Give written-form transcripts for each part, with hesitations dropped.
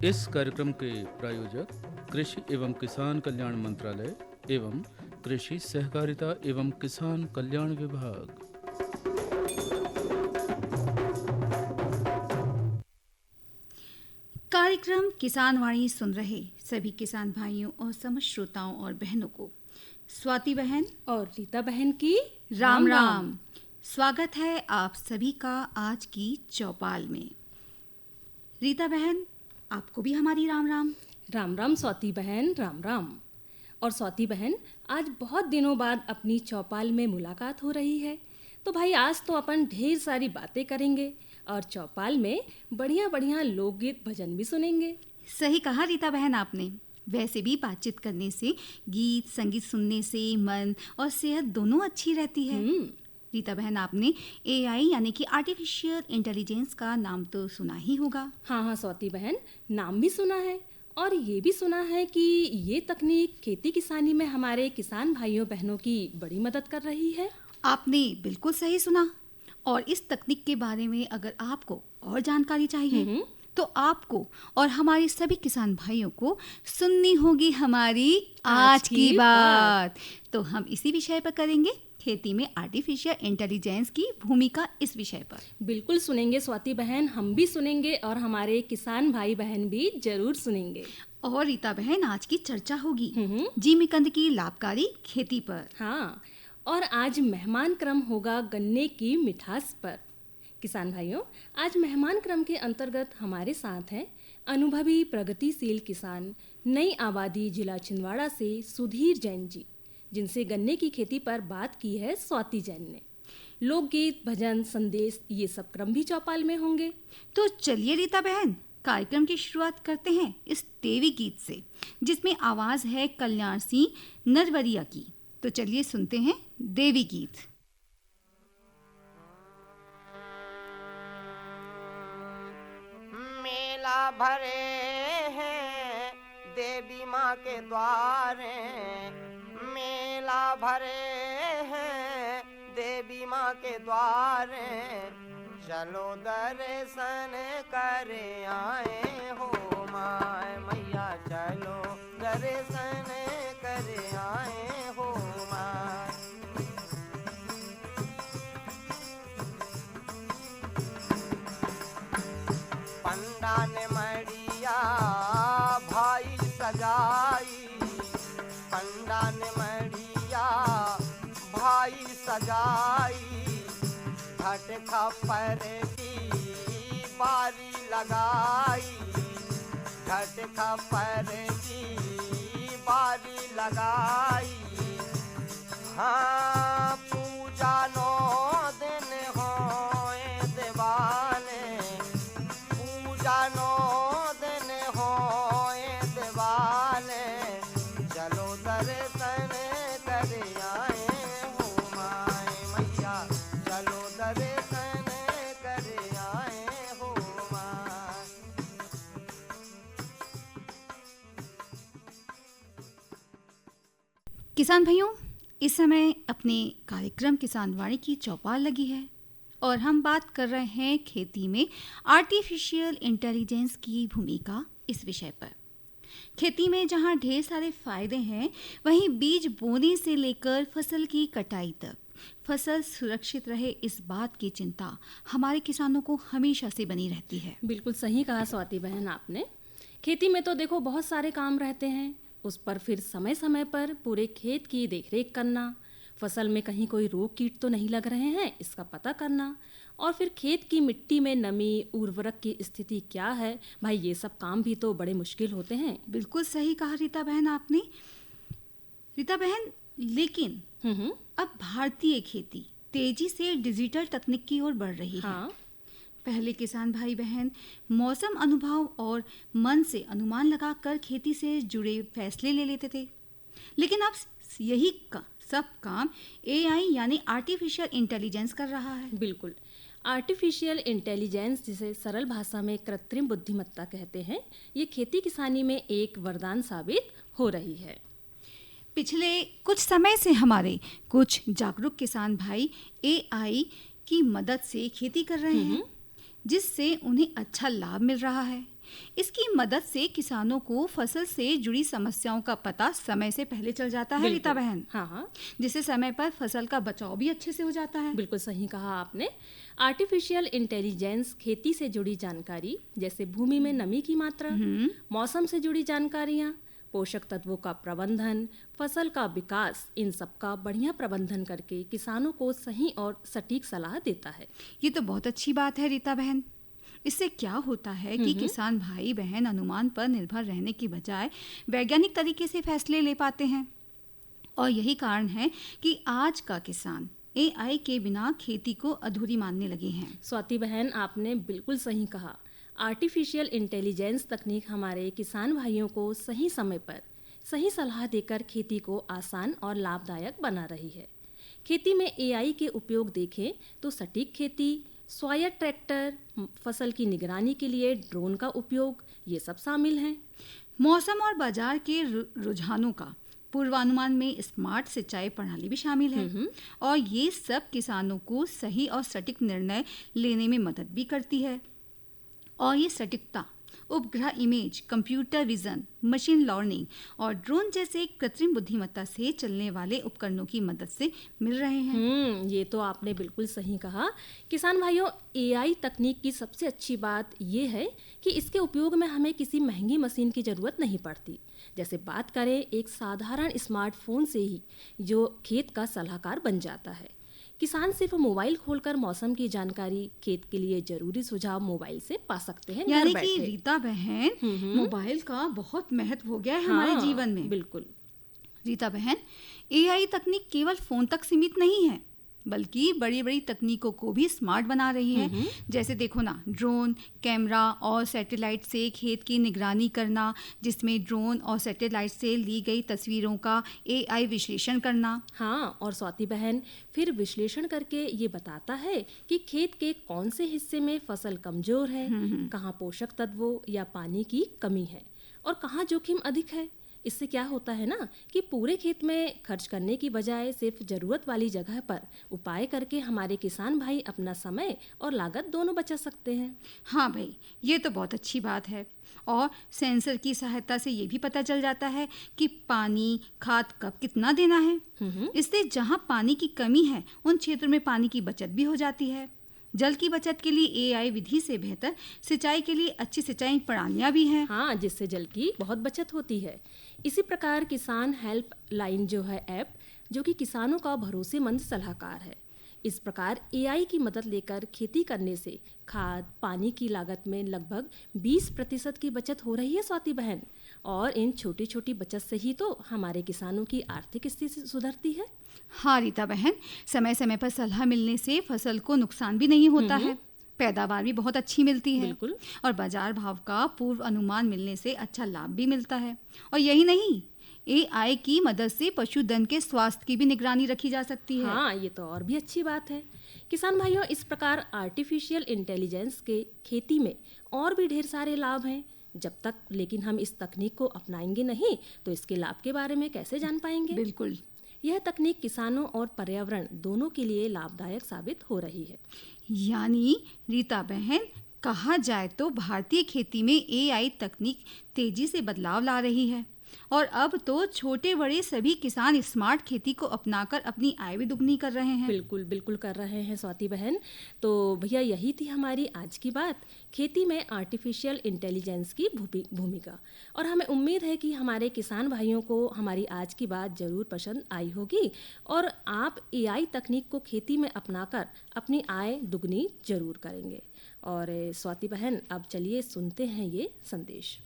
इस कार्यक्रम के प्रायोजक कृषि एवं किसान कल्याण मंत्रालय एवं कृषि सहकारिता एवं किसान कल्याण विभाग। कार्यक्रम किसान वाणी सुन रहे सभी किसान भाइयों और समस्त श्रोताओं और बहनों को स्वाति बहन और रीता बहन की राम राम। स्वागत है आप सभी का आज की चौपाल में। रीता बहन, आपको भी हमारी राम राम। राम राम स्वाति बहन, राम राम। और स्वाति बहन, आज बहुत दिनों बाद अपनी चौपाल में मुलाकात हो रही है, तो भाई आज तो अपन ढेर सारी बातें करेंगे और चौपाल में बढ़िया बढ़िया लोकगीत भजन भी सुनेंगे। सही कहा रीता बहन आपने। वैसे भी बातचीत करने से, गीत संगीत सुनने से मन और सेहत दोनों अच्छी रहती है। रीता बहन, आपने AI यानी कि आर्टिफिशियल इंटेलिजेंस का नाम तो सुना ही होगा। हाँ स्वाति बहन, नाम भी सुना है और ये भी सुना है कि ये तकनीक खेती किसानी में हमारे किसान भाइयों बहनों की बड़ी मदद कर रही है। आपने बिल्कुल सही सुना। और इस तकनीक के बारे में अगर आपको और जानकारी चाहिए तो आपको और हमारे सभी किसान भाइयों को सुननी होगी हमारी आज की बात। तो हम इसी विषय पर करेंगे, खेती में आर्टिफिशियल इंटेलिजेंस की भूमिका, इस विषय पर। बिल्कुल सुनेंगे स्वाति बहन, हम भी सुनेंगे और हमारे किसान भाई बहन भी जरूर सुनेंगे। और रीता बहन, आज की चर्चा होगी जिमीकंद की लाभकारी खेती पर। हाँ, और आज मेहमान क्रम होगा गन्ने की मिठास पर। किसान भाइयों, आज मेहमान क्रम के अंतर्गत हमारे साथ हैं अनुभवी प्रगतिशील किसान नई आबादी जिला छिंदवाड़ा से सुधीर जैन जी, जिनसे गन्ने की खेती पर बात की है स्वाति जैन ने। लोकगीत, भजन, संदेश, ये सब क्रम भी चौपाल में होंगे। तो चलिए रीता बहन, कार्यक्रम की शुरुआत करते हैं इस देवी गीत से, जिसमें आवाज है कल्याण सिंह नरवरिया की। तो चलिए सुनते हैं देवी गीत। मेला भरे हैं देवी माँ के द्वारे, मेला भरे हैं देवी माँ के द्वारे, चलो दर्शन करे आए हो माय मैया, चलो दर्शन करे आए हो माय। पंडा ने मड़िया भाई सजाई, पंडा ने मड़िया भाई सजाई, घट खपर की बारी लगाई, घट खपर की बारी लगाई। हाँ, पूजा 9 दिन होए दिवाले, पूजा 9 दिन होए दिवाले, चलो दर्शन करे आए हो माय मैया, चलो दर्शन करे आए हो माय। किसान भाइयों, इस समय अपने कार्यक्रम किसान वाणी की चौपाल लगी है और हम बात कर रहे हैं खेती में आर्टिफिशियल इंटेलिजेंस की भूमिका, इस विषय पर। खेती में जहां ढेर सारे फायदे हैं, वहीं बीज बोने से लेकर फसल की कटाई तक फसल सुरक्षित रहे, इस बात की चिंता हमारे किसानों को हमेशा से बनी रहती है। बिल्कुल सही कहा स्वाति बहन आपने। खेती में तो देखो बहुत सारे काम रहते हैं, उस पर फिर समय समय पर पूरे खेत की देखरेख करना, फसल में कहीं कोई रोग कीट तो नहीं लग रहे हैं इसका पता करना, और फिर खेत की मिट्टी में नमी, उर्वरक की स्थिति क्या है, भाई ये सब काम भी तो बड़े मुश्किल होते हैं। बिल्कुल सही कहा रीता बहन आपने। रीता बहन, लेकिन अब भारतीय खेती तेजी से डिजिटल तकनीक की ओर बढ़ रही है। पहले किसान भाई बहन मौसम अनुभव और मन से अनुमान लगाकर खेती से जुड़े फैसले ले लेते थे, लेकिन अब यही सब काम AI यानी आर्टिफिशियल इंटेलिजेंस कर रहा है। बिल्कुल, आर्टिफिशियल इंटेलिजेंस, जिसे सरल भाषा में कृत्रिम बुद्धिमत्ता कहते हैं, ये खेती किसानी में एक वरदान साबित हो रही है। पिछले कुछ समय से हमारे कुछ जागरूक किसान भाई AI की मदद से खेती कर रहे हैं, जिससे उन्हें अच्छा लाभ मिल रहा है। इसकी मदद से किसानों को फसल से जुड़ी समस्याओं का पता समय से पहले चल जाता है रीता बहन, हाँ, जिससे समय पर फसल का बचाव भी अच्छे से हो जाता है। बिल्कुल सही कहा आपने। आर्टिफिशियल इंटेलिजेंस खेती से जुड़ी जानकारी, जैसे भूमि में नमी की मात्रा, मौसम से जुड़ी जानकारियाँ, पोषक तत्वों का प्रबंधन, फसल का विकास, इन सब का बढ़िया प्रबंधन करके किसानों को सही और सटीक सलाह देता है। ये तो बहुत अच्छी बात है रीता बहन। इससे क्या होता है कि किसान भाई बहन अनुमान पर निर्भर रहने की बजाय वैज्ञानिक तरीके से फैसले ले पाते हैं। और यही कारण है कि आज का किसान AI के बिना खेती को अधूरी मानने लगे हैं। स्वाति बहन, आपने बिल्कुल सही कहा। आर्टिफिशियल इंटेलिजेंस तकनीक हमारे किसान भाइयों को सही समय पर सही सलाह देकर खेती को आसान और लाभदायक बना रही है। खेती में AI के उपयोग देखें तो सटीक खेती, स्वायत्त ट्रैक्टर, फसल की निगरानी के लिए ड्रोन का उपयोग, ये सब शामिल हैं। मौसम और बाजार के रुझानों का पूर्वानुमान में स्मार्ट सिंचाई प्रणाली भी शामिल है और ये सब किसानों को सही और सटीक निर्णय लेने में मदद भी करती है। और ये सटीकता उपग्रह image, computer vision, machine learning और ड्रोन जैसे कृत्रिम बुद्धिमत्ता से चलने वाले उपकरणों की मदद से मिल रहे हैं। ये तो आपने बिल्कुल सही कहा। किसान भाइयों, AI तकनीक की सबसे अच्छी बात ये है कि इसके उपयोग में हमें किसी महंगी मशीन की ज़रूरत नहीं पड़ती। जैसे बात करें एक साधारण स्मार्टफोन से ही जो खेत का सलाहकार बन जाता है। किसान सिर्फ मोबाइल खोलकर मौसम की जानकारी, खेत के लिए जरूरी सुझाव मोबाइल से पा सकते हैं। यानी कि रीता बहन, मोबाइल का बहुत महत्व हो गया है हमारे जीवन में। बिल्कुल रीता बहन, AI तकनीक केवल फोन तक सीमित नहीं है, बल्कि बड़ी बड़ी तकनीकों को भी स्मार्ट बना रही है। जैसे देखो ना, ड्रोन, कैमरा और सैटेलाइट से खेत की निगरानी करना, जिसमें ड्रोन और सैटेलाइट से ली गई तस्वीरों का AI विश्लेषण करना। हाँ, और स्वाति बहन फिर विश्लेषण करके ये बताता है कि खेत के कौन से हिस्से में फसल कमजोर है, कहाँ पोषक तत्वों या पानी की कमी है और कहाँ जोखिम अधिक है। इससे क्या होता है ना कि पूरे खेत में खर्च करने की बजाय सिर्फ ज़रूरत वाली जगह पर उपाय करके हमारे किसान भाई अपना समय और लागत दोनों बचा सकते हैं। हाँ भाई, ये तो बहुत अच्छी बात है। और सेंसर की सहायता से ये भी पता चल जाता है कि पानी, खाद कब कितना देना है। इससे जहाँ पानी की कमी है उन क्षेत्रों में पानी की बचत भी हो जाती है। जल की बचत के लिए AI विधि से बेहतर सिंचाई के लिए अच्छी सिंचाई प्रणालियाँ भी हैं। हाँ, जिससे जल की बहुत बचत होती है। इसी प्रकार किसान हेल्प लाइन जो है ऐप, जो कि किसानों का भरोसेमंद सलाहकार है। इस प्रकार AI की मदद लेकर खेती करने से खाद, पानी की लागत में लगभग 20% की बचत हो रही है स्वाति बहन। और इन छोटी छोटी बचत से ही तो हमारे किसानों की आर्थिक स्थिति सुधरती है। हाँ रीता बहन, समय समय पर सलाह मिलने से फसल को नुकसान भी नहीं होता है, पैदावार भी बहुत अच्छी मिलती है। बिल्कुल। और बाजार भाव का पूर्व अनुमान मिलने से अच्छा लाभ भी मिलता है। और यही नहीं, AI की मदद से पशुधन के स्वास्थ्य की भी निगरानी रखी जा सकती है। हाँ, ये तो और भी अच्छी बात है। किसान भाइयों, इस प्रकार आर्टिफिशियल इंटेलिजेंस के खेती में और भी ढेर सारे लाभ हैं। जब तक लेकिन हम इस तकनीक को अपनाएंगे नहीं तो इसके लाभ के बारे में कैसे जान पाएंगे। बिल्कुल, यह तकनीक किसानों और पर्यावरण दोनों के लिए लाभदायक साबित हो रही है। यानी रीता बहन, कहा जाए तो भारतीय खेती में AI तकनीक तेजी से बदलाव ला रही है और अब तो छोटे बड़े सभी किसान स्मार्ट खेती को अपनाकर अपनी आय भी दुगनी कर रहे हैं। बिल्कुल बिल्कुल कर रहे हैं स्वाति बहन। तो भैया, यही थी हमारी आज की बात, खेती में आर्टिफिशियल इंटेलिजेंस की भूमिका। और हमें उम्मीद है कि हमारे किसान भाइयों को हमारी आज की बात ज़रूर पसंद आई होगी और आप AI तकनीक को खेती में अपनाकर अपनी आय दुगनी जरूर करेंगे। और स्वाति बहन, अब चलिए सुनते हैं ये संदेश।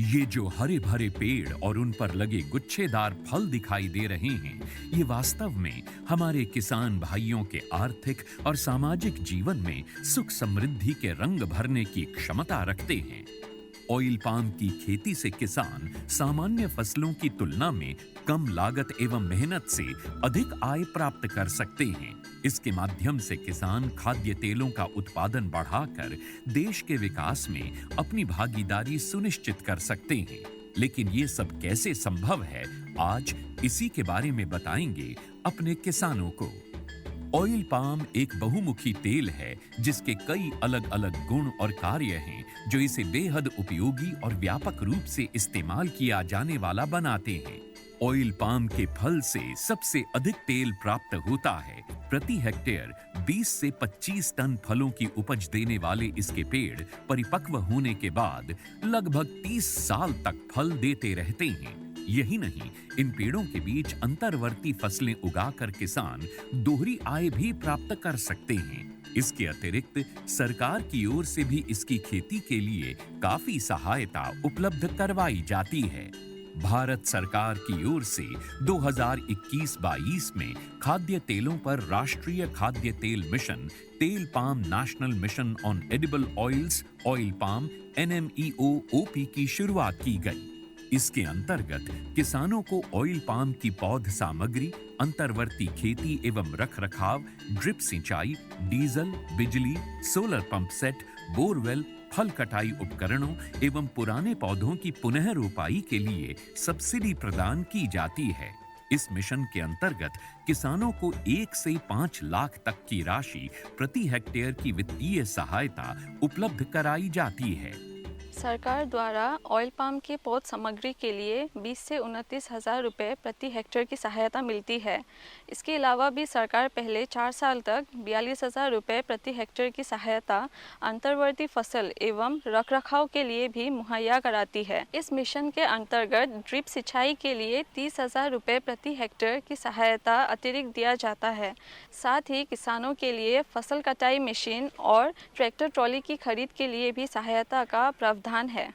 ये जो हरे भरे पेड़ और उन पर लगे गुच्छेदार फल दिखाई दे रहे हैं, ये वास्तव में हमारे किसान भाइयों के आर्थिक और सामाजिक जीवन में सुख समृद्धि के रंग भरने की क्षमता रखते हैं। ऑयल पाम की खेती से किसान सामान्य फसलों की तुलना में कम लागत एवं मेहनत से अधिक आय प्राप्त कर सकते हैं। इसके माध्यम से किसान खाद्य तेलों का उत्पादन बढ़ाकर देश के विकास में अपनी भागीदारी सुनिश्चित कर सकते हैं। लेकिन ये सब कैसे संभव है, आज इसी के बारे में बताएंगे अपने किसानों को। ऑयल पाम एक बहुमुखी तेल है जिसके कई अलग अलग गुण और कार्य हैं जो इसे बेहद उपयोगी और व्यापक रूप से इस्तेमाल किया जाने वाला बनाते हैं। ऑयल पाम के फल से सबसे अधिक तेल प्राप्त होता है। प्रति हेक्टेयर 20 से 25 टन फलों की उपज देने वाले इसके पेड़ परिपक्व होने के बाद लगभग 30 साल तक फल देते रहते हैं। यही नहीं, इन पेड़ों के बीच अंतर्वर्ती फसलें उगाकर किसान दोहरी आय भी प्राप्त कर सकते हैं। इसके अतिरिक्त सरकार की ओर से भी इसकी खेती के लिए काफी सहायता उपलब्ध करवाई जाती है। भारत सरकार की ओर से 2021-22 में खाद्य तेलों पर राष्ट्रीय खाद्य तेल मिशन, तेल palm national mission on edible oils, oil palm NMEO-OP की शुरुआत की गई। इसके अंतर्गत किसानों को ऑयल पाम की पौध सामग्री, अंतर्वर्ती खेती एवं रखरखाव, ड्रिप सिंचाई, डीजल, बिजली, सोलर पंप सेट, बोरवेल, फल कटाई उपकरणों एवं पुराने पौधों की पुनः रोपाई के लिए सब्सिडी प्रदान की जाती है। इस मिशन के अंतर्गत किसानों को 1 से 5 लाख तक की राशि प्रति हेक्टेयर की वित्तीय सहायता उपलब्ध कराई जाती है। सरकार द्वारा ऑयल पाम के पौध सामग्री के लिए 20 से 29 हज़ार रुपये प्रति हेक्टेयर की सहायता मिलती है। इसके अलावा भी सरकार पहले 4 साल तक 42,000 रुपये प्रति हेक्टेयर की सहायता अंतर्वर्ती फसल एवं रखरखाव के लिए भी मुहैया कराती है। इस मिशन के अंतर्गत ड्रिप सिंचाई के लिए 30,000 रुपये प्रति हेक्टेयर की सहायता अतिरिक्त दिया जाता है। साथ ही किसानों के लिए फसल कटाई मशीन और ट्रैक्टर ट्रॉली की खरीद के लिए भी सहायता का प्रावधान है।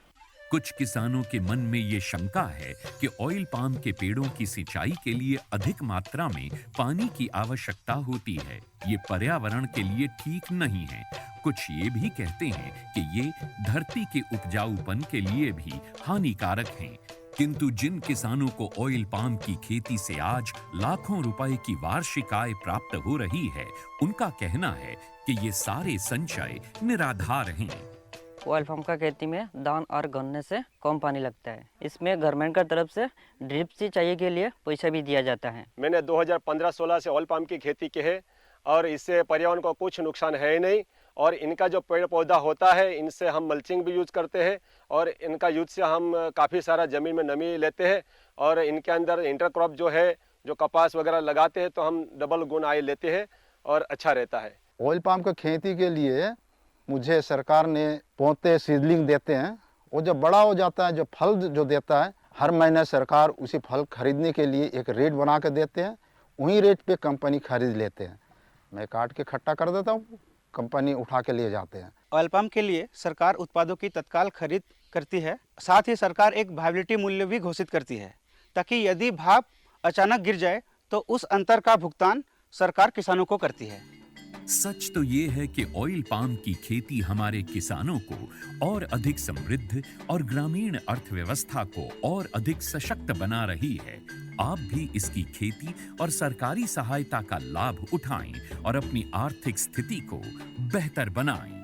कुछ किसानों के मन में ये शंका है कि ऑयल पाम के पेड़ों की सिंचाई के लिए अधिक मात्रा में पानी की आवश्यकता होती है। ये पर्यावरण के लिए ठीक नहीं है। कुछ ये भी कहते हैं कि ये धरती के उपजाऊपन के लिए भी हानिकारक हैं। किंतु जिन किसानों को ऑयल पाम की खेती से आज लाखों रुपए की वार्षिक आय प्राप्त हो रही है, उनका कहना है कि ये सारे संचय निराधार हैं। ऑयल पाम का खेती में दान और गन्ने से कम पानी लगता है। इसमें गवर्नमेंट का तरफ से ड्रिप सिंचाई के लिए पैसा भी दिया जाता है। मैंने 2015-16 से ऑयल पाम की खेती की है और इससे पर्यावरण को कुछ नुकसान है ही नहीं। और इनका जो पेड़ पौधा होता है, इनसे हम मल्चिंग भी यूज करते हैं और इनका यूज से हम काफ़ी सारा ज़मीन में नमी लेते हैं। और इनके अंदर इंटरक्रॉप जो है, जो कपास वगैरह लगाते हैं, तो हम डबल गुण आय लेते हैं और अच्छा रहता है। ऑयल पाम का खेती के लिए मुझे सरकार ने पौधे सीडलिंग देते हैं। वो जब बड़ा हो जाता है, जो फल जो देता है, हर महीने सरकार उसी फल खरीदने के लिए एक रेट बना कर देते हैं। वही रेट पे कंपनी खरीद लेते हैं। मैं काट के इकट्ठा कर देता हूँ, कंपनी उठा के लिए जाते हैं। ऑयल पाम के लिए सरकार उत्पादों की तत्काल खरीद करती है। साथ ही सरकार एक वायबिलिटी मूल्य भी घोषित करती है, ताकि यदि भाव अचानक गिर जाए तो उस अंतर का भुगतान सरकार किसानों को करती है। सच तो ये है कि ऑयल पाम की खेती हमारे किसानों को और अधिक समृद्ध और ग्रामीण अर्थव्यवस्था को और अधिक सशक्त बना रही है। आप भी इसकी खेती और सरकारी सहायता का लाभ उठाएं और अपनी आर्थिक स्थिति को बेहतर बनाएं।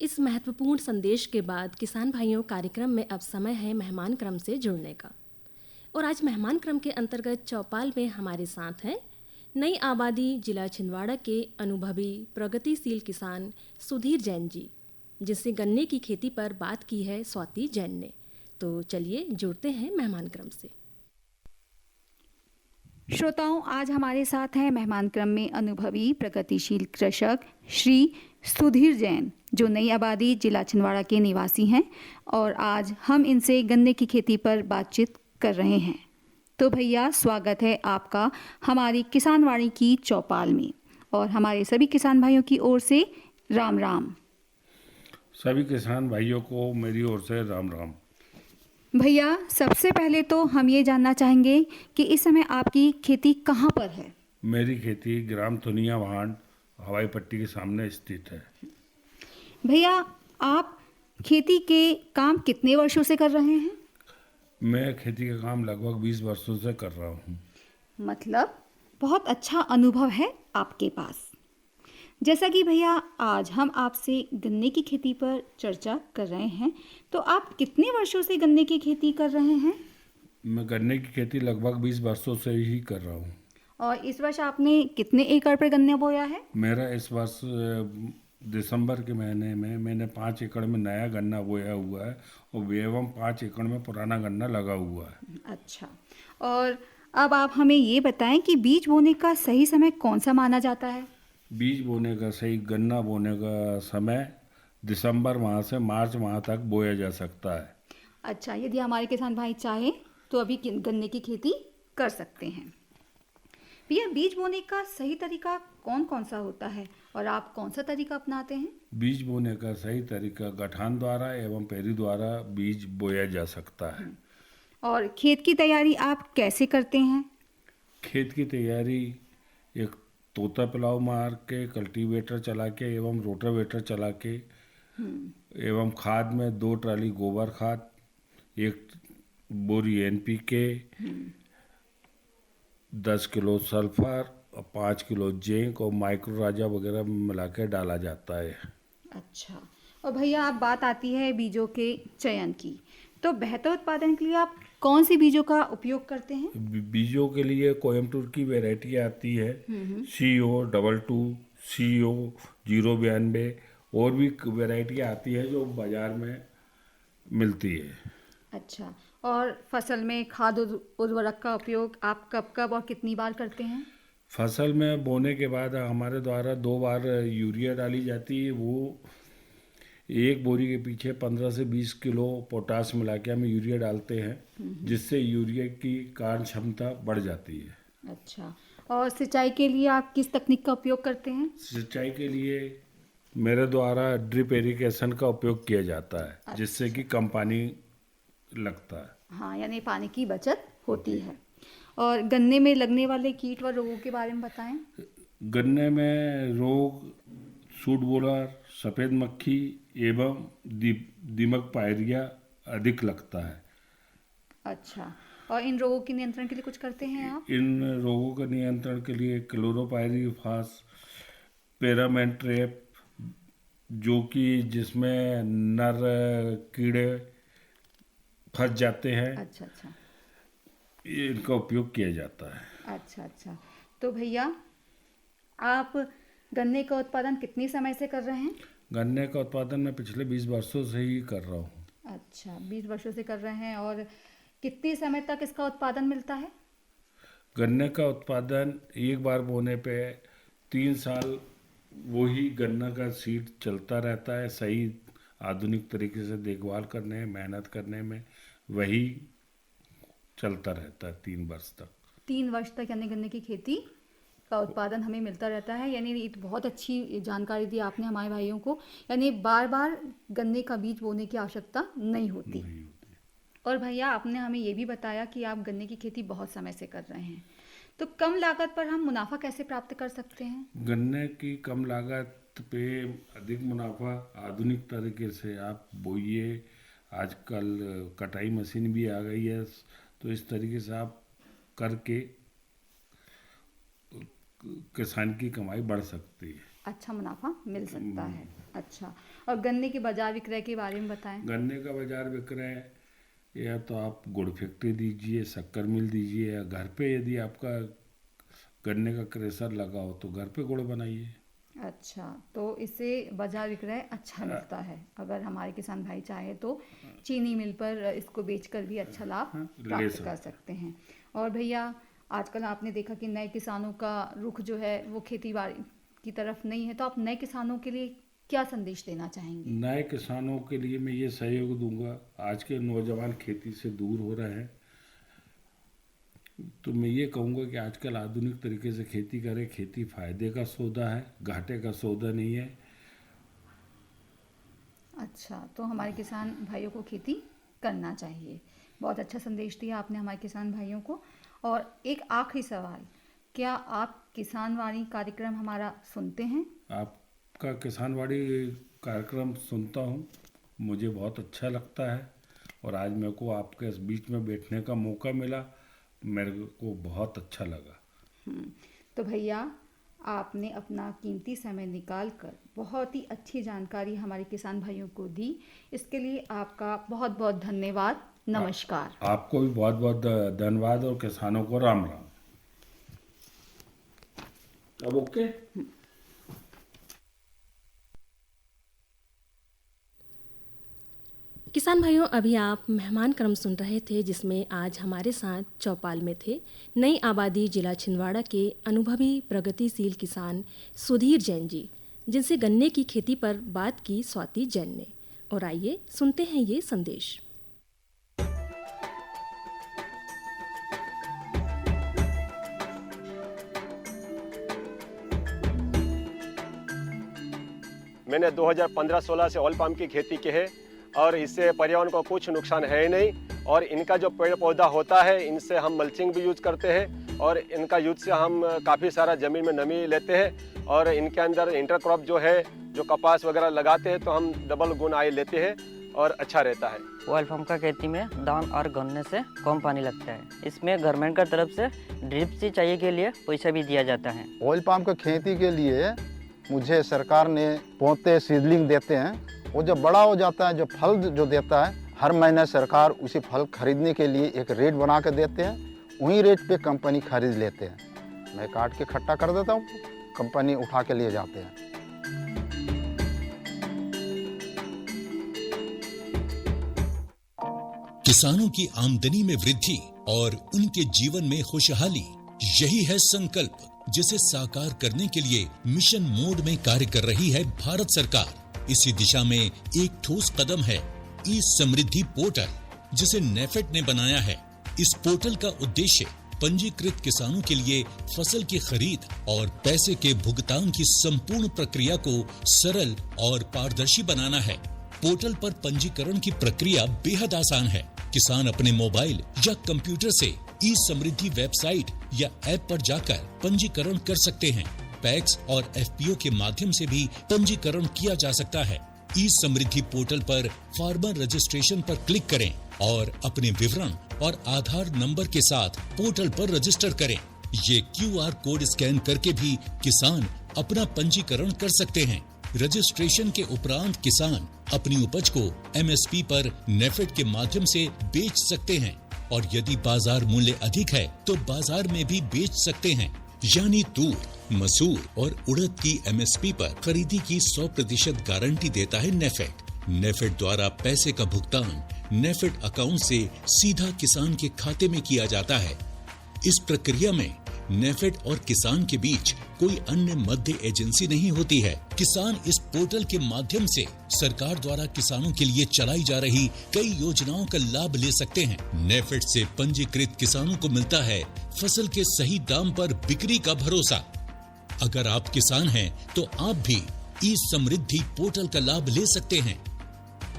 इस महत्वपूर्ण संदेश के बाद किसान भाइयों, कार्यक्रम में अब समय है मेहमान क्रम से जुड़ने का। और आज मेहमान क्रम के अंतर्गत चौपाल में हमारे साथ हैं नई आबादी जिला छिंदवाड़ा के अनुभवी प्रगतिशील किसान सुधीर जैन जी, जिससे गन्ने की खेती पर बात की है स्वाति जैन ने। तो चलिए जुड़ते हैं मेहमान क्रम से। श्रोताओं, आज हमारे साथ हैं मेहमान क्रम में अनुभवी प्रगतिशील कृषक श्री सुधीर जैन, जो नई आबादी जिला छिंदवाड़ा के निवासी हैं और आज हम इनसे गन्ने की खेती पर बातचीत कर रहे हैं। तो भैया, स्वागत है आपका हमारी किसानवाणी की चौपाल में और हमारे सभी किसान भाइयों की ओर से राम राम। सभी किसान भाइयों को मेरी ओर से राम राम। भैया, सबसे पहले तो हम ये जानना चाहेंगे कि इस समय आपकी खेती कहाँ पर है? मेरी खेती ग्राम थुनिया भांड हवाई पट्टी के सामने स्थित है। भैया, आप खेती के काम कितने वर्षों से कर रहे हैं? मैं खेती का काम लगभग 20 वर्षों से कर रहा हूँ। मतलब बहुत अच्छा अनुभव है आपके पास। जैसा कि भैया आज हम आपसे गन्ने की खेती पर चर्चा कर रहे हैं, तो आप कितने वर्षों से गन्ने की खेती कर रहे हैं? मैं गन्ने की खेती लगभग 20 वर्षों से ही कर रहा हूँ। और इस वर्ष आपने कितने एकड़ पर गन्ना बोया है? मेरा इस वर्ष दिसंबर के महीने में मैंने 5 एकड़ में नया गन्ना बोया हुआ है और एवं 5 एकड़ में पुराना गन्ना लगा हुआ है। अच्छा, और अब आप हमें ये बताएं कि बीज बोने का सही समय कौन सा माना जाता है? बीज बोने का सही गन्ना बोने का समय दिसंबर माह से मार्च माह तक बोया जा सकता है। अच्छा, यदि हमारे किसान भाई चाहें तो अभी गन्ने की खेती कर सकते हैं। भैया, बीज बोने का सही तरीका कौन कौन सा होता है और आप कौन सा तरीका अपनाते हैं? बीज बोने का सही तरीका गठान द्वारा एवं पैरी द्वारा बीज बोया जा सकता है। और खेत की तैयारी आप कैसे करते हैं? खेत की तैयारी एक तोता पिलाव मार के, कल्टीवेटर चला के एवं रोटावेटर चला के एवं खाद में 2 ट्राली गोबर खाद, 1 बोरी NPK, 10 किलो सल्फर और 5 किलो जिंक और माइक्रो राजा वगैरह मिला के डाला जाता है। अच्छा, और भैया आप बात आती है बीजों के चयन की, तो बेहतर उत्पादन के लिए आप कौन सी बीजों का उपयोग करते हैं? बीजों के लिए कोयम्बटूर की वैरायटी आती है CO22, CO 092 और भी वैरायटी आती है जो बाजार में मिलती है। अच्छा, और फसल में खाद उर्वरक का उपयोग आप कब कब और कितनी बार करते हैं? फसल में बोने के बाद हमारे द्वारा 2 बार यूरिया डाली जाती है। वो एक बोरी के पीछे 15 से 20 किलो पोटास मिला के हम यूरिया डालते हैं, जिससे यूरिया की कार्य क्षमता बढ़ जाती है। अच्छा, और सिंचाई के लिए आप किस तकनीक का उपयोग करते हैं? सिंचाई के लिए मेरे द्वारा ड्रिप इरिगेशन का उपयोग किया जाता है, जिससे कि कम पानी लगता है। हाँ, यानी पानी की बचत होती है। और गन्ने में लगने वाले कीट व रोगों के बारे में बताएं। गन्ने में रोग सूट बोलर, सफ़ेद मक्खी एवं दीमक पायरिया अधिक लगता है। अच्छा, और इन रोगों के नियंत्रण के लिए कुछ करते हैं आप? इन रोगों के नियंत्रण के लिए क्लोरोपायरीफास, पेरामेंट्रेप, जो कि जिसमें नर कीड़े फंस जाते हैं, अच्छा अच्छा, इनका उपयोग किया जाता है। अच्छा अच्छा, तो भैया आप गन्ने का उत्पादन कितने समय से कर रहे हैं? गन्ने का उत्पादन मैं पिछले 20 वर्षों से ही कर रहा हूँ। अच्छा, 20 वर्षों से कर रहे हैं, और कितने समय तक इसका उत्पादन मिलता है? गन्ने का उत्पादन एक बार बोने पे 3 साल वही गन्ना का सीड चलता रहता है। सही आधुनिक तरीके से देखभाल करने, मेहनत करने में वही चलता रहता है 3 वर्ष तक। 3 वर्ष तक यानी गन्ने की खेती का उत्पादन हमें मिलता रहता है। यानी ये तो बहुत अच्छी जानकारी दी आपने हमारे भाइयों को। यानी बार बार गन्ने का बीज बोने की आवश्यकता नहीं होती। और भैया आपने हमें ये भी बताया कि आप गन्ने की खेती बहुत समय से कर रहे हैं, तो कम लागत पर हम मुनाफा कैसे प्राप्त कर सकते हैं? गन्ने की कम लागत पे अधिक मुनाफा आधुनिक तरीके से आप बोइए। आजकल कटाई मशीन भी आ गई है, तो इस तरीके से आप करके किसान की कमाई बढ़ सकती है, अच्छा मुनाफा मिल सकता है। अच्छा, और गन्ने के बाजार विक्रय के बारे में बताएं। गन्ने का बाजार विक्रय या तो आप गुड़ फैक्ट्री दीजिए, शक्कर मिल दीजिए, या घर पे यदि आपका गन्ने का क्रेशर लगा हो तो घर पे गुड़ बनाइए। अच्छा, तो इससे बाजार विक्रय अच्छा मिलता है। अगर हमारे किसान भाई चाहे तो चीनी मिल पर इसको बेचकर भी अच्छा लाभ प्राप्त कर सकते हैं। और भैया आजकल आपने देखा कि नए किसानों का रुख जो है वो खेती बाड़ी की तरफ नहीं है, तो आप नए किसानों के लिए क्या संदेश देना चाहेंगे? नए किसानों के लिए मैं ये सहयोग दूंगा। आज के नौजवान खेती से दूर हो रहे हैं, तो मैं ये कहूँगा कि आजकल आधुनिक तरीके से खेती करें। खेती फायदे का सौदा है, घाटे का सौदा नहीं है। अच्छा, तो हमारे किसान भाइयों को खेती करना चाहिए। बहुत अच्छा संदेश दिया आपने हमारे किसान भाइयों को। और एक आखिरी सवाल, क्या आप किसानवाणी कार्यक्रम हमारा सुनते हैं? आपका किसानवाड़ी कार्यक्रम सुनता हूँ, मुझे बहुत अच्छा लगता है। और आज मेरे को आपके इस बीच में बैठने का मौका मिला, मेरे को बहुत अच्छा लगा। तो भैया, आपने अपना कीमती समय निकाल कर बहुत ही अच्छी जानकारी हमारे किसान भाइयों को दी। इसके लिए आपका बहुत बहुत धन्यवाद। नमस्कार। आपको भी बहुत बहुत धन्यवाद और किसानों को राम राम। अब ओके। किसान भाइयों, अभी आप मेहमान क्रम सुन रहे थे, जिसमें आज हमारे साथ चौपाल में थे नई आबादी जिला छिंदवाड़ा के अनुभवी प्रगतिशील किसान सुधीर जैन जी, जिनसे गन्ने की खेती पर बात की स्वाति जैन ने। और आइए सुनते हैं ये संदेश। मैंने 2015-16 से ऑयल पाम की खेती की है और इससे पर्यावरण को कुछ नुकसान है ही नहीं। और इनका जो पेड़ पौधा होता है, इनसे हम मल्चिंग भी यूज करते हैं और इनका यूज से हम काफ़ी सारा ज़मीन में नमी लेते हैं। और इनके अंदर इंटरक्रॉप जो है, जो कपास वगैरह लगाते हैं, तो हम डबल गुण आय लेते हैं और अच्छा रहता है। ऑयल पाम का खेती में धान और गन्ने से कम पानी लगता है। इसमें गवर्नमेंट का तरफ से ड्रिप सिंचाई के लिए पैसा भी दिया जाता है। ऑयल पाम की खेती के लिए मुझे सरकार ने पौधे सीडलिंग देते हैं। वो जब बड़ा हो जाता है, जो फल जो देता है, हर महीने सरकार उसी फल खरीदने के लिए एक रेट बना के देते हैं। वही रेट पे कंपनी खरीद लेते हैं। मैं काट के इकट्ठा कर देता हूँ, कंपनी उठा के लिए जाते हैं। किसानों की आमदनी में वृद्धि और उनके जीवन में खुशहाली, यही है संकल्प जिसे साकार करने के लिए मिशन मोड में कार्य कर रही है भारत सरकार। इसी दिशा में एक ठोस कदम है ई समृद्धि पोर्टल, जिसे नेफेड ने बनाया है। इस पोर्टल का उद्देश्य पंजीकृत किसानों के लिए फसल की खरीद और पैसे के भुगतान की संपूर्ण प्रक्रिया को सरल और पारदर्शी बनाना है। पोर्टल पर पंजीकरण की प्रक्रिया बेहद आसान है। किसान अपने मोबाइल या कंप्यूटर से ई समृद्धि वेबसाइट या ऐप पर जाकर पंजीकरण कर सकते हैं। पैक्स और एफपीओ के माध्यम से भी पंजीकरण किया जा सकता है। ई समृद्धि पोर्टल पर फार्मर रजिस्ट्रेशन पर क्लिक करें और अपने विवरण और आधार नंबर के साथ पोर्टल पर रजिस्टर करें। ये क्यूआर कोड स्कैन करके भी किसान अपना पंजीकरण कर सकते हैं। रजिस्ट्रेशन के उपरांत किसान अपनी उपज को एमएसपी पर नेफेड के माध्यम से बेच सकते हैं और यदि बाजार मूल्य अधिक है तो बाजार में भी बेच सकते हैं। यानी तूर, मसूर और उड़द की एमएसपी पर खरीदी की 100% गारंटी देता है नेफेड। नेफेड द्वारा पैसे का भुगतान नेफेड अकाउंट से सीधा किसान के खाते में किया जाता है। इस प्रक्रिया में नेफेड और किसान के बीच कोई अन्य मध्य एजेंसी नहीं होती है। किसान इस पोर्टल के माध्यम से सरकार द्वारा किसानों के लिए चलाई जा रही कई योजनाओं का लाभ ले सकते हैं। नेफेड से पंजीकृत किसानों को मिलता है फसल के सही दाम पर बिक्री का भरोसा। अगर आप किसान हैं तो आप भी ई समृद्धि पोर्टल का लाभ ले सकते हैं।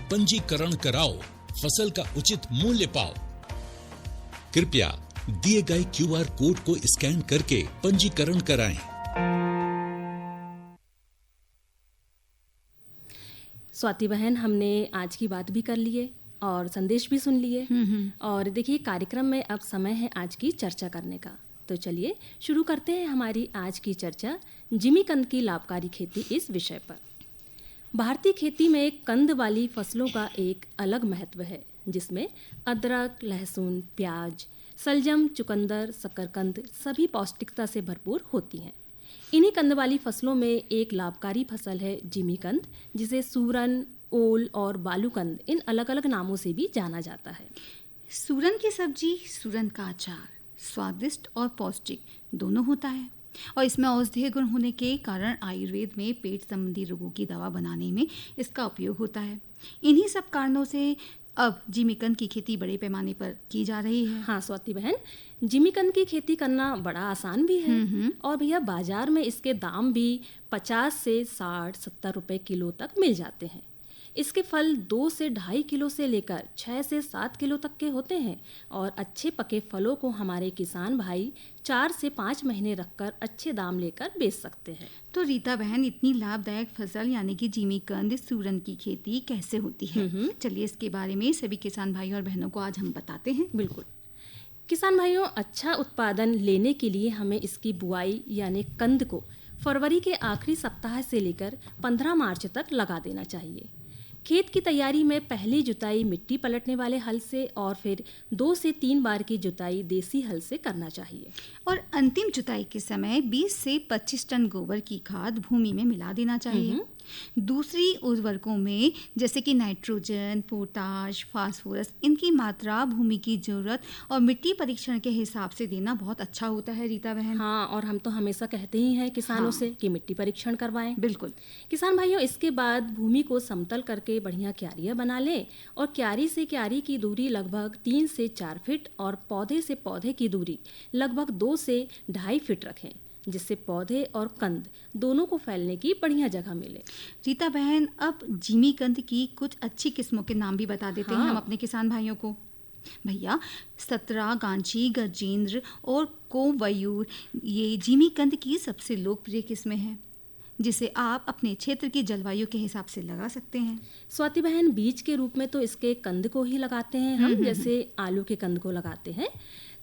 पंजीकरण कराओ, फसल का उचित मूल्य पाओ। कृपया दिए गए क्यूआर कोड को स्कैन करके पंजीकरण कराएं। स्वाति बहन, हमने आज की बात भी कर लिए और संदेश भी सुन लिए। और देखिए, कार्यक्रम में अब समय है आज की चर्चा करने का। तो चलिए शुरू करते हैं हमारी आज की चर्चा, जिमीकंद की लाभकारी खेती इस विषय पर। भारतीय खेती में कंद वाली फसलों का एक अलग महत्व है, जिसमें अदरक, लहसुन, प्याज, सलजम, चुकंदर, शकरकंद सभी पौष्टिकता से भरपूर होती हैं। इन्हीं कंद वाली फसलों में एक लाभकारी फसल है जिमीकंद, जिसे सूरन, ओल और बालूकंद इन अलग अलग नामों से भी जाना जाता है। सूरन की सब्जी, सूरन का अचार स्वादिष्ट और पौष्टिक दोनों होता है और इसमें औषधीय गुण होने के कारण आयुर्वेद में पेट संबंधी रोगों की दवा बनाने में इसका उपयोग होता है। इन्हीं सब कारणों से अब जिमीकंद की खेती बड़े पैमाने पर की जा रही है। हाँ स्वाति बहन, जिमीकंद की खेती करना बड़ा आसान भी है और भैया बाजार में इसके दाम भी 50 से 60-70 रुपए किलो तक मिल जाते हैं। इसके फल 2 से 2.5 किलो से लेकर 6 से 7 किलो तक के होते हैं और अच्छे पके फलों को हमारे किसान भाई 4 से 5 महीने रखकर अच्छे दाम लेकर बेच सकते हैं। तो रीता बहन, इतनी लाभदायक फसल यानी कि जिमीकंद सूरन की खेती कैसे होती है? चलिए इसके बारे में सभी किसान भाई और बहनों को आज हम बताते हैं। बिल्कुल। किसान भाइयों, अच्छा उत्पादन लेने के लिए हमें इसकी बुआई यानी कंद को फरवरी के आखिरी सप्ताह से लेकर 15 मार्च तक लगा देना चाहिए। खेत की तैयारी में पहली जुताई मिट्टी पलटने वाले हल से और फिर 2 से 3 बार की जुताई देसी हल से करना चाहिए। और अंतिम जुताई के समय 20 से 25 टन गोबर की खाद भूमि में मिला देना चाहिए। दूसरी उर्वरकों में जैसे कि नाइट्रोजन, पोटाश, फास्फोरस, इनकी मात्रा भूमि की जरूरत और मिट्टी परीक्षण के हिसाब से देना बहुत अच्छा होता है रीता बहन। हाँ, और हम तो हमेशा कहते ही हैं किसानों से कि मिट्टी परीक्षण करवाएं। बिल्कुल। किसान भाइयों, इसके बाद भूमि को समतल करके बढ़िया क्यारियां बना लें और क्यारी से क्यारी की दूरी लगभग 3 से 4 फीट और पौधे से पौधे की दूरी लगभग 2 से 2.5 फीट रखें, जिससे पौधे और कंद दोनों को फैलने की बढ़िया जगह मिले। रीता बहन, अब जिमी कंद की कुछ अच्छी किस्मों के नाम भी बता देते हैं हम अपने किसान भाइयों को। भैया, 17 गांची, गजेंद्र और कोवयूर ये जिमी कंद की सबसे लोकप्रिय किस्में हैं, जिसे आप अपने क्षेत्र की जलवायु के हिसाब से लगा सकते हैं। स्वाति बहन, बीज के रूप में तो इसके कंद को ही लगाते हैं हम, जैसे आलू के कंद को लगाते हैं।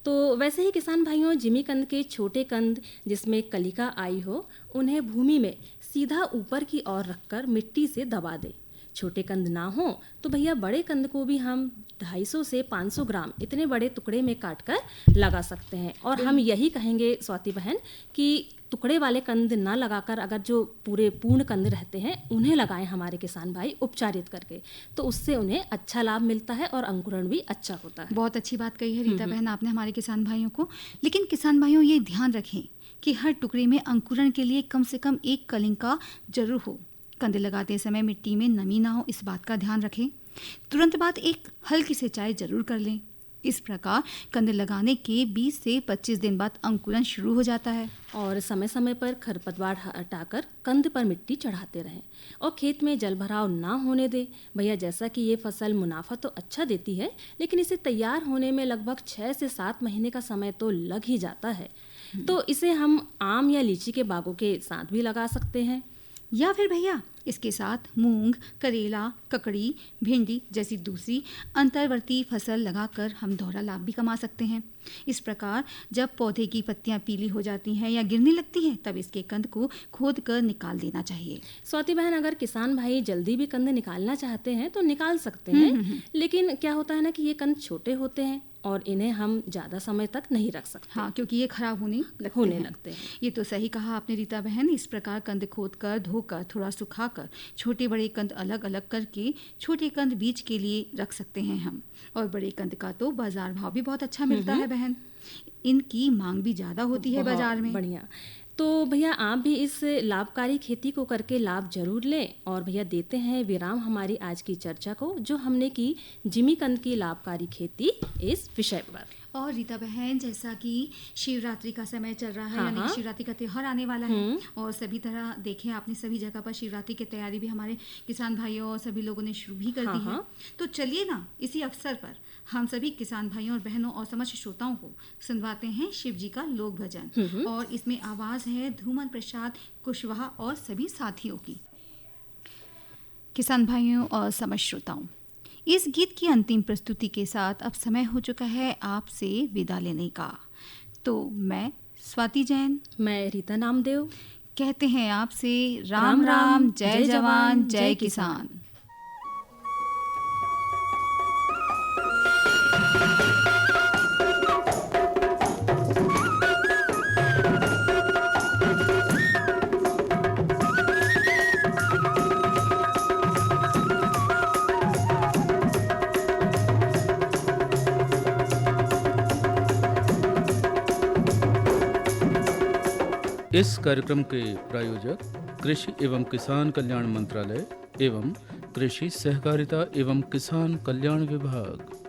तो वैसे ही किसान भाइयों, जिमी कंद के छोटे कंद जिसमें कलिका आई हो, उन्हें भूमि में सीधा ऊपर की ओर रखकर मिट्टी से दबा दें। छोटे कंद ना हो तो भैया बड़े कंद को भी हम 250 से 500 ग्राम इतने बड़े टुकड़े में काटकर लगा सकते हैं। और हम यही कहेंगे स्वाति बहन कि टुकड़े वाले कंद ना लगाकर अगर जो पूर्ण कंद रहते हैं उन्हें लगाएं हमारे किसान भाई उपचारित करके, तो उससे उन्हें अच्छा लाभ मिलता है और अंकुरण भी अच्छा होता है। बहुत अच्छी बात कही है रीता बहन आपने हमारे किसान भाइयों को। लेकिन किसान भाइयों, ये ध्यान रखें कि हर टुकड़े में अंकुरण के लिए कम से कम 1 कलिंका जरूर हो। कंद लगाते समय मिट्टी में नमी ना हो, इस बात का ध्यान रखें। तुरंत बाद एक हल्की सिंचाई जरूर कर लें। इस प्रकार कंद लगाने के 20 से 25 दिन बाद अंकुरण शुरू हो जाता है। और समय समय पर खरपतवार हटाकर कंद पर मिट्टी चढ़ाते रहें और खेत में जलभराव ना होने दें। भैया, जैसा कि ये फसल मुनाफा तो अच्छा देती है, लेकिन इसे तैयार होने में लगभग 6 से 7 महीने का समय तो लग ही जाता है। तो इसे हम आम या लीची के बागों के साथ भी लगा सकते हैं, या फिर भैया इसके साथ मूंग, करेला, ककड़ी, भिंडी जैसी दूसरी अंतर्वर्ती फसल लगाकर हम दोहरा लाभ भी कमा सकते हैं। इस प्रकार जब पौधे की पत्तियां पीली हो जाती हैं या गिरने लगती हैं, तब इसके कंद को खोद कर निकाल देना चाहिए। स्वाति बहन, अगर किसान भाई जल्दी भी कंद निकालना चाहते हैं तो निकाल सकते हैं, लेकिन क्या होता है ना कि ये कंद छोटे होते हैं और इन्हें हम ज़्यादा समय तक नहीं रख सकते। हाँ, क्योंकि ये खराब होने लगते हैं। ये तो सही कहा आपने रीता बहन। इस प्रकार कंद खोद कर, धोकर, थोड़ा सुखाकर छोटे बड़े कंद अलग अलग करके छोटे कंद बीज के लिए रख सकते हैं हम। और बड़े कंद का तो बाजार भाव भी बहुत अच्छा मिलता है बहन, इनकी मांग भी ज़्यादा होती है बाजार में। बढ़िया। तो भैया, आप भी इस लाभकारी खेती को करके लाभ जरूर लें। और भैया देते हैं विराम हमारी आज की चर्चा को, जो हमने की जिमी कंद की लाभकारी खेती इस विषय पर। और रीता बहन, जैसा कि शिवरात्रि का समय चल रहा है, यानी कि शिवरात्रि का त्योहार आने वाला है, और सभी तरह देखें आपने सभी जगह पर शिवरात्रि की तैयारी भी हमारे किसान भाइयों और सभी लोगों ने शुरू भी कर दी है। तो चलिए ना, इसी अवसर पर हम सभी किसान भाइयों और बहनों और समस्त श्रोताओं को सुनवाते हैं शिव जी का लोक भजन, और इसमें आवाज है धूमन प्रसाद कुशवाहा और सभी साथियों की। किसान भाइयों और समस्त श्रोताओं, इस गीत की अंतिम प्रस्तुति के साथ अब समय हो चुका है आपसे विदा लेने का। तो मैं स्वाति जैन, मैं रीता नामदेव कहते हैं आपसे राम राम, जय जवान, जय किसान। इस कार्यक्रम के प्रायोजक कृषि एवं किसान कल्याण मंत्रालय एवं कृषि सहकारिता एवं किसान कल्याण विभाग।